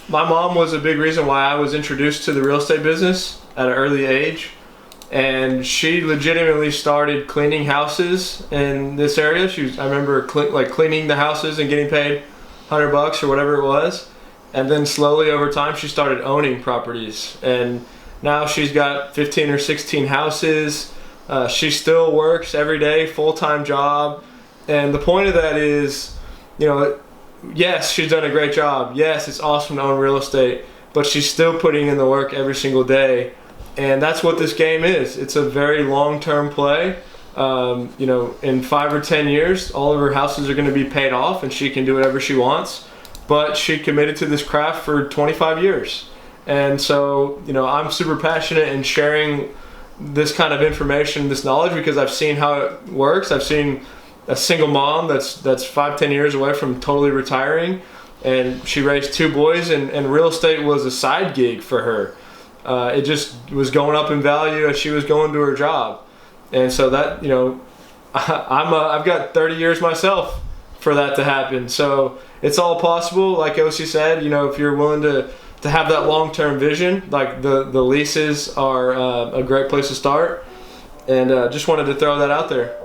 My mom was a big reason why I was introduced to the real estate business at an early age. And she legitimately started cleaning houses in this area. I remember cleaning the houses and getting paid $100 or whatever it was. And then slowly over time, she started owning properties. And now she's got 15 or 16 houses. She still works every day, full-time job. And the point of that is, yes, she's done a great job. Yes, it's awesome to own real estate, but she's still putting in the work every single day. And that's what this game is. It's a very long-term play. In 5 or 10 years, all of her houses are going to be paid off and she can do whatever she wants. But she committed to this craft for 25 years. And so, I'm super passionate in sharing this kind of information, this knowledge, because I've seen how it works. I've seen a single mom that's 5-10 years away from totally retiring, and she raised 2 boys, and real estate was a side gig for her. It just was going up in value as she was going to her job. And so that, I've got 30 years myself for that to happen. So it's all possible. Like OC said, if you're willing to have that long-term vision, like the leases are a great place to start. And just wanted to throw that out there.